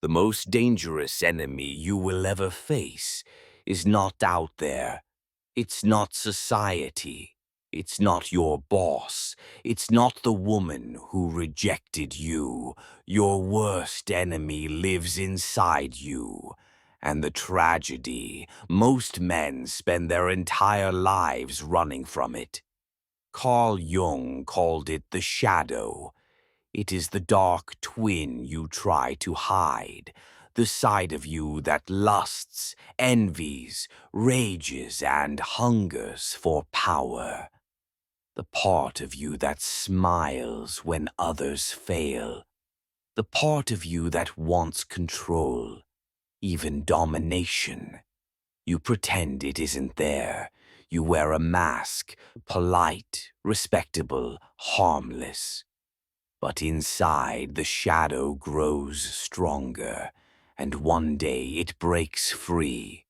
The most dangerous enemy you will ever face is not out there. It's not society. It's not your boss. It's not the woman who rejected you. Your worst enemy lives inside you. And the tragedy, most men spend their entire lives running from it. Carl Jung called it the shadow. It is the dark twin you try to hide, the side of you that lusts, envies, rages, and hungers for power. The part of you that smiles when others fail. The part of you that wants control, even domination. You pretend it isn't there. You wear a mask, polite, respectable, harmless. But inside, the shadow grows stronger, and one day it breaks free.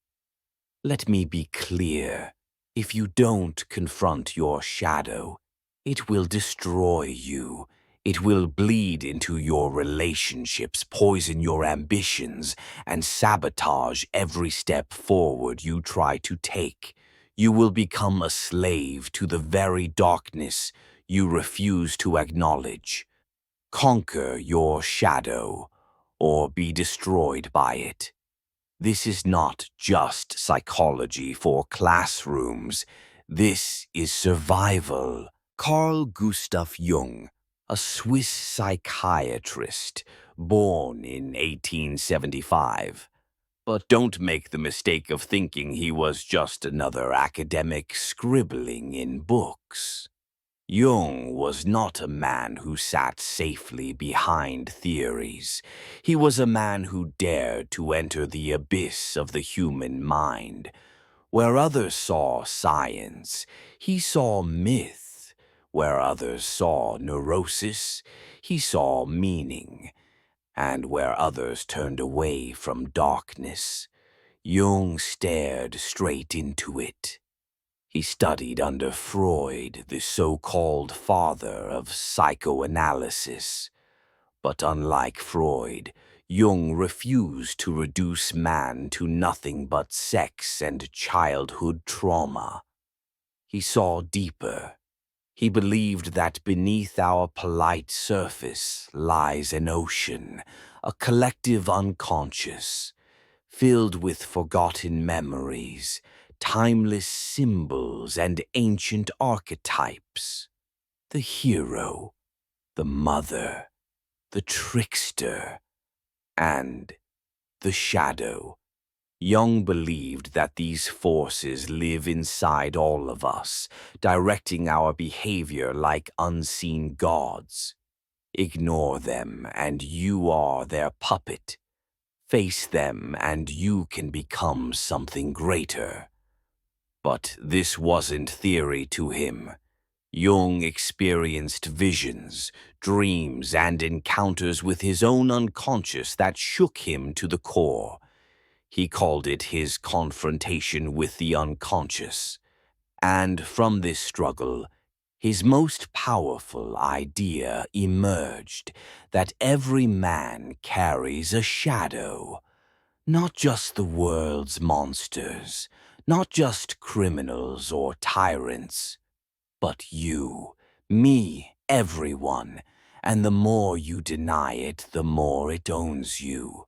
Let me be clear. If you don't confront your shadow, it will destroy you. It will bleed into your relationships, poison your ambitions, and sabotage every step forward you try to take. You will become a slave to the very darkness you refuse to acknowledge. Conquer your shadow, or be destroyed by it. This is not just psychology for classrooms. This is survival. Carl Gustav Jung, a Swiss psychiatrist, born in 1875. But don't make the mistake of thinking he was just another academic scribbling in books. Jung was not a man who sat safely behind theories. He was a man who dared to enter the abyss of the human mind. Where others saw science, he saw myth. Where others saw neurosis, he saw meaning. And where others turned away from darkness, Jung stared straight into it. He studied under Freud, the so-called father of psychoanalysis. But unlike Freud, Jung refused to reduce man to nothing but sex and childhood trauma. He saw deeper. He believed that beneath our polite surface lies an ocean, a collective unconscious, filled with forgotten memories, timeless symbols, and ancient archetypes. The hero, the mother, the trickster, and the shadow. Jung believed that these forces live inside all of us, directing our behavior like unseen gods. Ignore them, and you are their puppet. Face them, and you can become something greater. But this wasn't theory to him. Jung experienced visions, dreams, and encounters with his own unconscious that shook him to the core. He called it his confrontation with the unconscious. And from this struggle, his most powerful idea emerged, that every man carries a shadow. Not just the world's monsters, not just criminals or tyrants, but you, me, everyone, and the more you deny it, the more it owns you.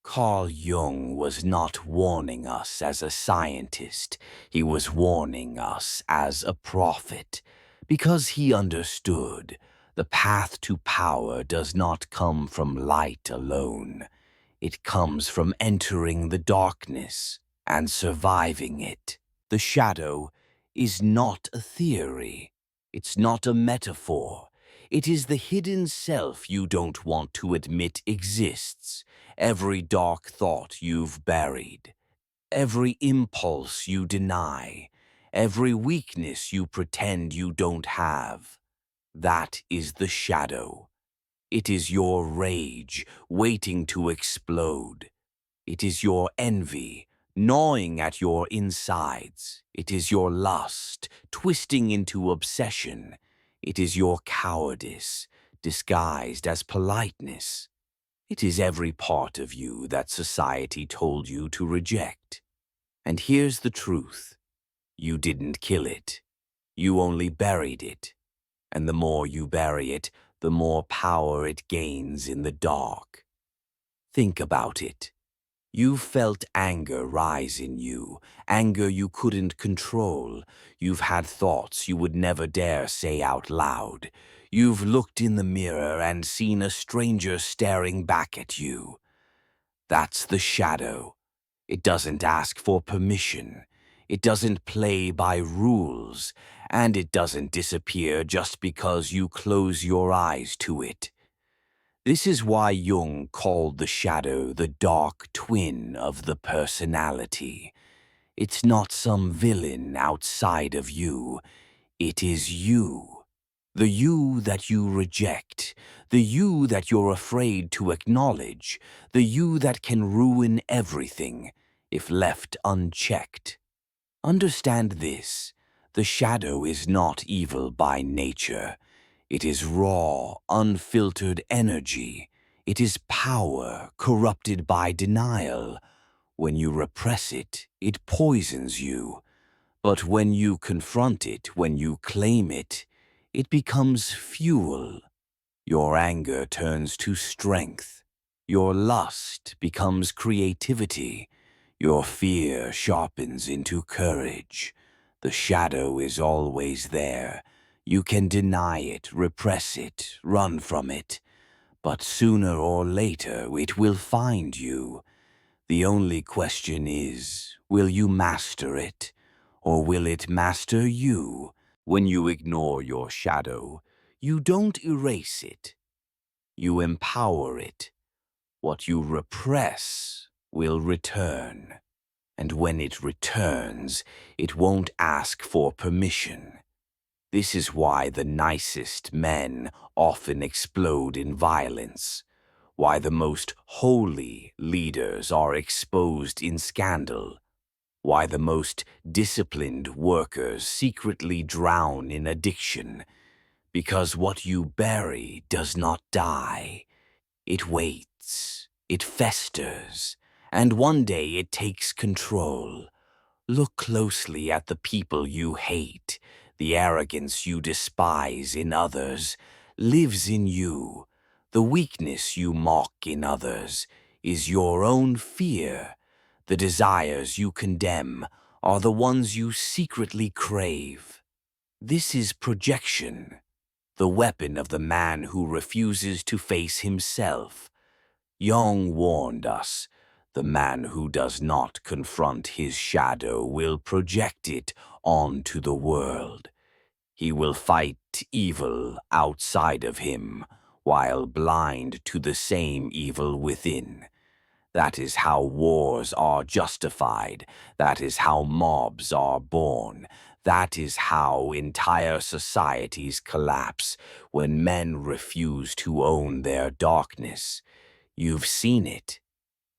Carl Jung was not warning us as a scientist, he was warning us as a prophet, because he understood the path to power does not come from light alone. It comes from entering the darkness and surviving it. The shadow is not a theory. It's not a metaphor. It is the hidden self you don't want to admit exists. Every dark thought you've buried. Every impulse you deny. Every weakness you pretend you don't have. That is the shadow. It is your rage waiting to explode. It is your envy gnawing at your insides. It is your lust twisting into obsession. It is your cowardice disguised as politeness. It is every part of you that society told you to reject. And here's the truth. You didn't kill it. You only buried it. And the more you bury it, the more power it gains in the dark. Think about it. You've felt anger rise in you, anger you couldn't control. You've had thoughts you would never dare say out loud. You've looked in the mirror and seen a stranger staring back at you. That's the shadow. It doesn't ask for permission. It doesn't play by rules, and it doesn't disappear just because you close your eyes to it. This is why Jung called the shadow the dark twin of the personality. It's not some villain outside of you. It is you. The you that you reject, the you that you're afraid to acknowledge, the you that can ruin everything if left unchecked. Understand this. The shadow is not evil by nature. It is raw, unfiltered energy. It is power corrupted by denial. When you repress it, it poisons you. But when you confront it, when you claim it, it becomes fuel. Your anger turns to strength. Your lust becomes creativity. Your fear sharpens into courage. The shadow is always there. You can deny it, repress it, run from it. But sooner or later it will find you. The only question is, will you master it, or will it master you? When you ignore your shadow, you don't erase it. You empower it. What you repress will return. And when it returns, it won't ask for permission. This is why the nicest men often explode in violence, why the most holy leaders are exposed in scandal, why the most disciplined workers secretly drown in addiction, because what you bury does not die. It waits, it festers, and one day it takes control. Look closely at the people you hate. The arrogance you despise in others lives in you. The weakness you mock in others is your own fear. The desires you condemn are the ones you secretly crave. This is projection, the weapon of the man who refuses to face himself. Jung warned us, the man who does not confront his shadow will project it onto the world. He will fight evil outside of him, while blind to the same evil within. That is how wars are justified. That is how mobs are born. That is how entire societies collapse when men refuse to own their darkness. You've seen it.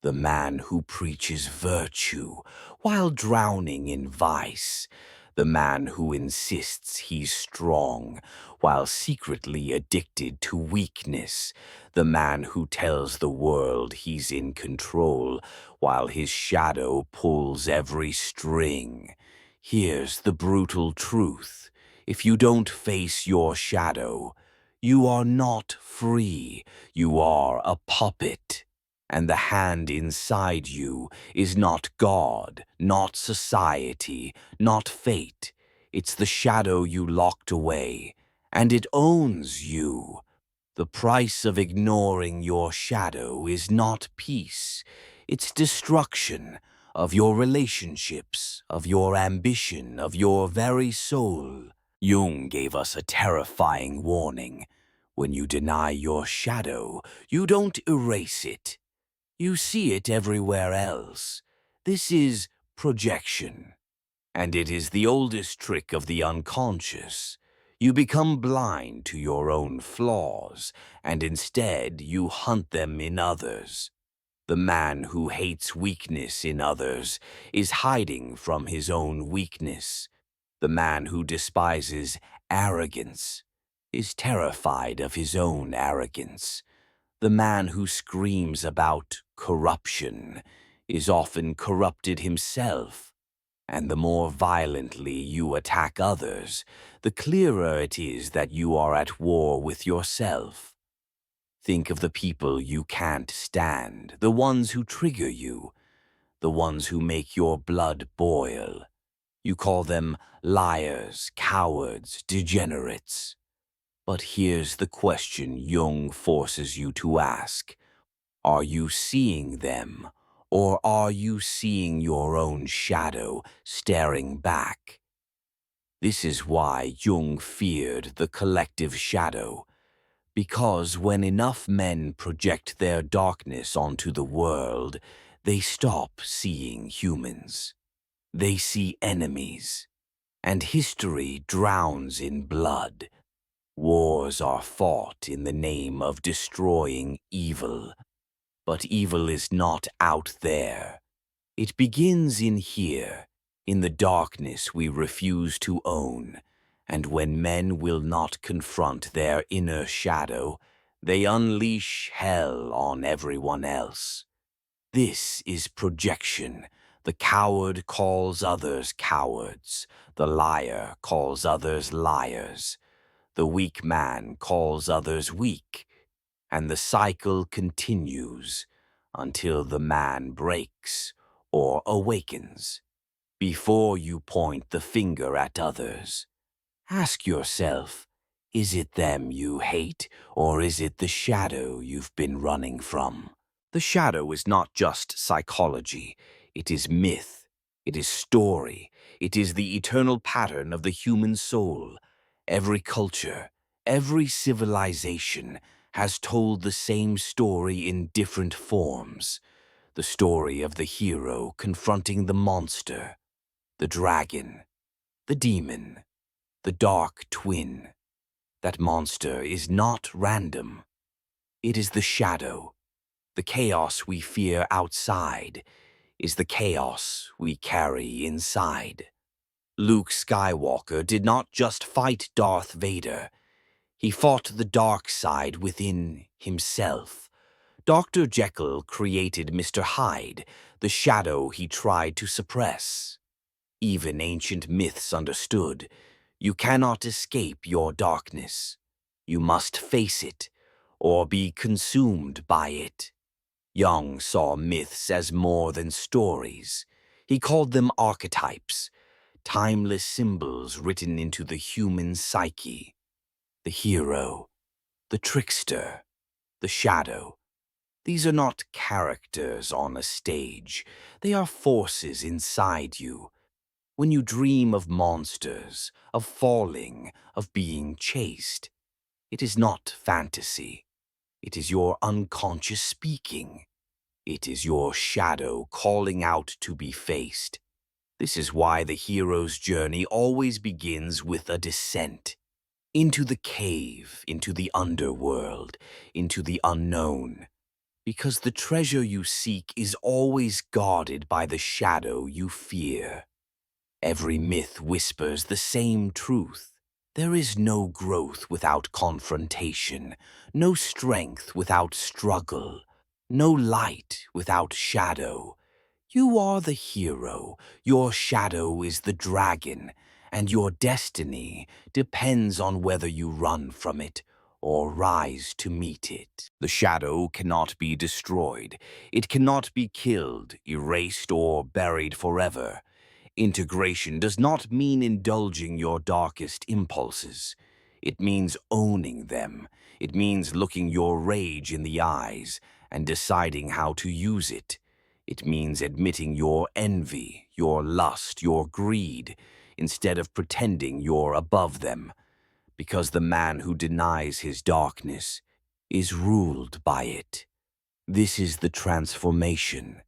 The man who preaches virtue while drowning in vice. The man who insists he's strong while secretly addicted to weakness. The man who tells the world he's in control while his shadow pulls every string. Here's the brutal truth. If you don't face your shadow, you are not free. You are a puppet. And the hand inside you is not God, not society, not fate. It's the shadow you locked away, and it owns you. The price of ignoring your shadow is not peace. It's destruction of your relationships, of your ambition, of your very soul. Jung gave us a terrifying warning. When you deny your shadow, you don't erase it. You see it everywhere else. This is projection. And it is the oldest trick of the unconscious. You become blind to your own flaws, and instead you hunt them in others. The man who hates weakness in others is hiding from his own weakness. The man who despises arrogance is terrified of his own arrogance. The man who screams about corruption is often corrupted himself, and the more violently you attack others, the clearer it is that you are at war with yourself. Think of the people you can't stand, the ones who trigger you, the ones who make your blood boil. You call them liars, cowards, degenerates. But here's the question Jung forces you to ask. Are you seeing them, or are you seeing your own shadow staring back? This is why Jung feared the collective shadow, because when enough men project their darkness onto the world, they stop seeing humans. They see enemies, and history drowns in blood. Wars are fought in the name of destroying evil, but evil is not out there. It begins in here, in the darkness we refuse to own, and when men will not confront their inner shadow, they unleash hell on everyone else. This is projection. The coward calls others cowards. The liar calls others liars. The weak man calls others weak. And the cycle continues until the man breaks or awakens. Before you point the finger at others, ask yourself, is it them you hate, or is it the shadow you've been running from? The shadow is not just psychology. It is myth. It is story. It is the eternal pattern of the human soul. Every culture, every civilization has told the same story in different forms. The story of the hero confronting the monster, the dragon, the demon, the dark twin. That monster is not random. It is the shadow. The chaos we fear outside is the chaos we carry inside. Luke Skywalker did not just fight Darth Vader. He fought the dark side within himself. Dr. Jekyll created Mr. Hyde, the shadow he tried to suppress. Even ancient myths understood. You cannot escape your darkness. You must face it, or be consumed by it. Jung saw myths as more than stories. He called them archetypes, timeless symbols written into the human psyche. The hero, the trickster, the shadow. These are not characters on a stage. They are forces inside you. When you dream of monsters, of falling, of being chased, it is not fantasy. It is your unconscious speaking. It is your shadow calling out to be faced. This is why the hero's journey always begins with a descent. Into the cave, into the underworld, into the unknown. Because the treasure you seek is always guarded by the shadow you fear. Every myth whispers the same truth. There is no growth without confrontation, no strength without struggle, no light without shadow. You are the hero, your shadow is the dragon, and your destiny depends on whether you run from it or rise to meet it. The shadow cannot be destroyed. It cannot be killed, erased, or buried forever. Integration does not mean indulging your darkest impulses. It means owning them. It means looking your rage in the eyes and deciding how to use it. It means admitting your envy, your lust, your greed, instead of pretending you're above them. Because the man who denies his darkness is ruled by it. This is the transformation.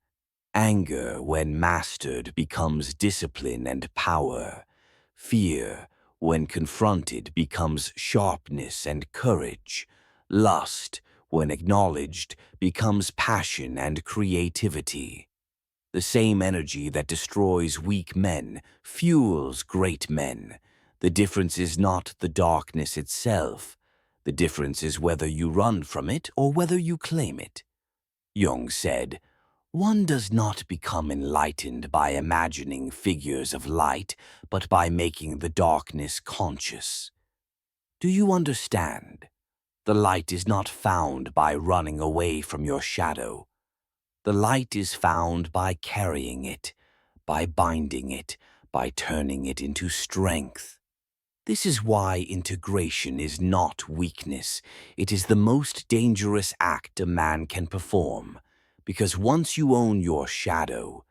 Anger, when mastered, becomes discipline and power. Fear, when confronted, becomes sharpness and courage. Lust, when acknowledged, becomes passion and creativity. The same energy that destroys weak men fuels great men. The difference is not the darkness itself. The difference is whether you run from it or whether you claim it. Jung said, "One does not become enlightened by imagining figures of light, but by making the darkness conscious." Do you understand? The light is not found by running away from your shadow. The light is found by carrying it, by binding it, by turning it into strength. This is why integration is not weakness. It is the most dangerous act a man can perform, because once you own your shadow,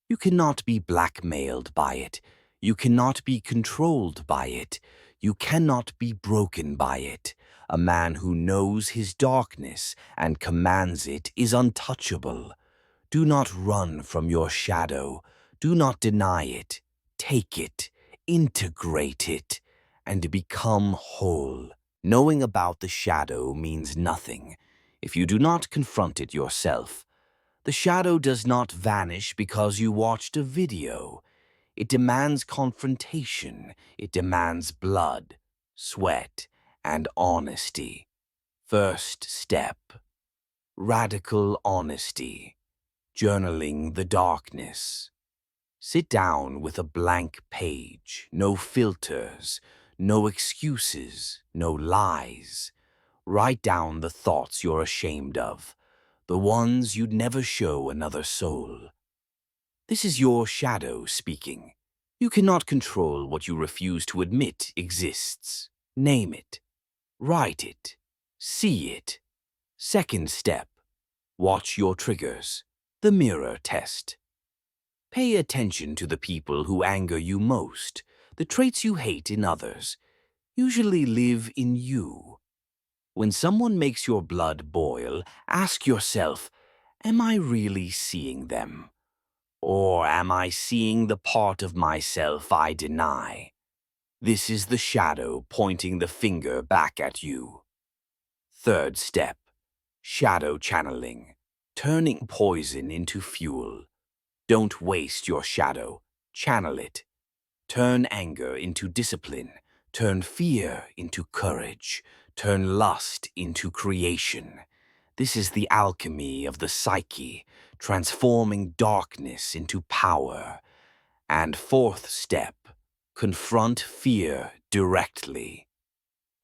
you cannot be blackmailed by it. You cannot be controlled by it. You cannot be broken by it. A man who knows his darkness and commands it is untouchable. Do not run from your shadow. Do not deny it. Take it, integrate it, and become whole. Knowing about the shadow means nothing if you do not confront it yourself. The shadow does not vanish because you watched a video. It demands confrontation. It demands blood, sweat, and honesty. First step: radical honesty. Journaling the darkness. Sit down with a blank page, no filters, no excuses, no lies. Write down the thoughts you're ashamed of, the ones you'd never show another soul. This is your shadow speaking. You cannot control what you refuse to admit exists. Name it. Write it. See it. Second step: watch your triggers. The mirror test. Pay attention to the people who anger you most. The traits you hate in others usually live in you. When someone makes your blood boil, ask yourself, am I really seeing them? Or am I seeing the part of myself I deny? This is the shadow pointing the finger back at you. Third step: shadow channeling. Turning poison into fuel. Don't waste your shadow. Channel it. Turn anger into discipline. Turn fear into courage. Turn lust into creation. This is the alchemy of the psyche, transforming darkness into power. And fourth step: confront fear directly.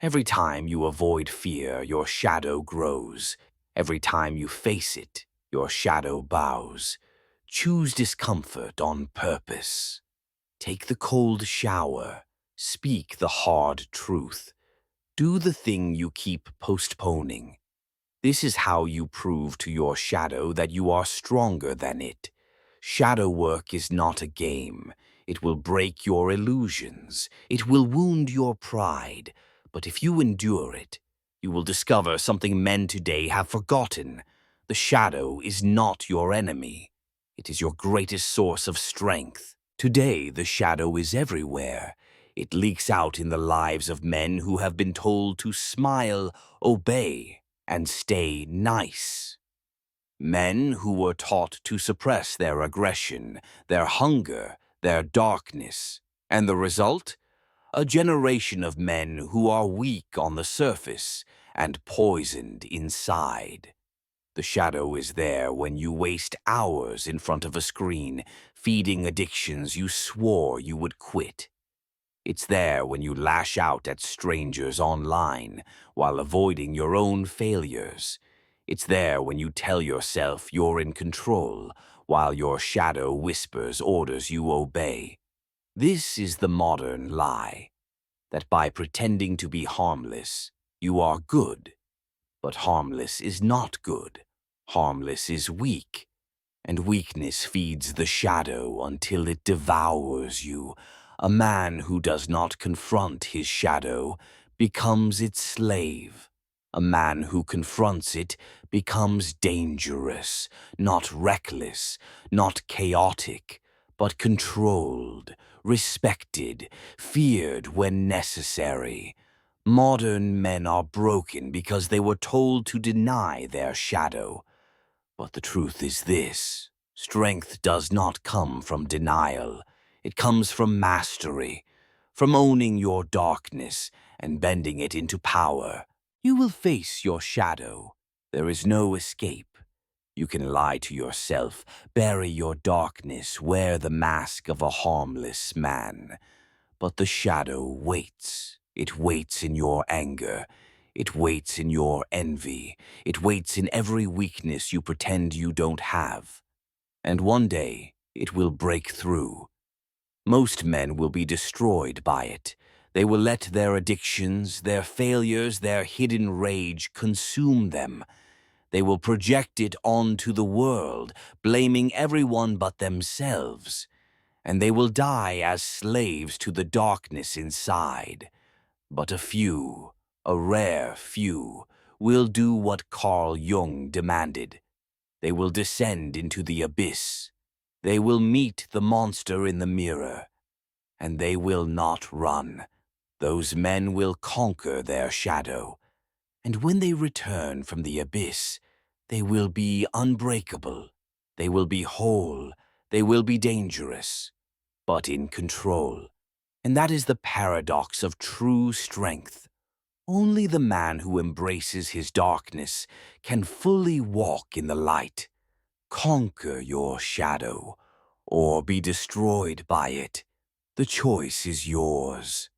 Every time you avoid fear, your shadow grows. Every time you face it, your shadow bows. Choose discomfort on purpose. Take the cold shower. Speak the hard truth. Do the thing you keep postponing. This is how you prove to your shadow that you are stronger than it. Shadow work is not a game. It will break your illusions. It will wound your pride. But if you endure it, you will discover something men today have forgotten. The shadow is not your enemy. It is your greatest source of strength. Today, the shadow is everywhere. It leaks out in the lives of men who have been told to smile, obey, and stay nice. Men who were taught to suppress their aggression, their hunger, their darkness. And the result? A generation of men who are weak on the surface and poisoned inside. The shadow is there when you waste hours in front of a screen, feeding addictions you swore you would quit. It's there when you lash out at strangers online while avoiding your own failures. It's there when you tell yourself you're in control while your shadow whispers orders you obey. This is the modern lie, that by pretending to be harmless, you are good. But harmless is not good. Harmless is weak. And weakness feeds the shadow until it devours you. A man who does not confront his shadow becomes its slave. A man who confronts it becomes dangerous, not reckless, not chaotic, but controlled, respected, feared when necessary. Modern men are broken because they were told to deny their shadow. But the truth is this: strength does not come from denial. It comes from mastery, from owning your darkness and bending it into power. You will face your shadow. There is no escape. You can lie to yourself, bury your darkness, wear the mask of a harmless man. But the shadow waits. It waits in your anger. It waits in your envy. It waits in every weakness you pretend you don't have. And one day, it will break through. Most men will be destroyed by it. They will let their addictions, their failures, their hidden rage consume them. They will project it onto the world, blaming everyone but themselves. And they will die as slaves to the darkness inside. But a few, a rare few, will do what Carl Jung demanded. They will descend into the abyss. They will meet the monster in the mirror. And they will not run. Those men will conquer their shadow. And when they return from the abyss, they will be unbreakable. They will be whole. They will be dangerous, but in control. And that is the paradox of true strength. Only the man who embraces his darkness can fully walk in the light. Conquer your shadow, or be destroyed by it. The choice is yours.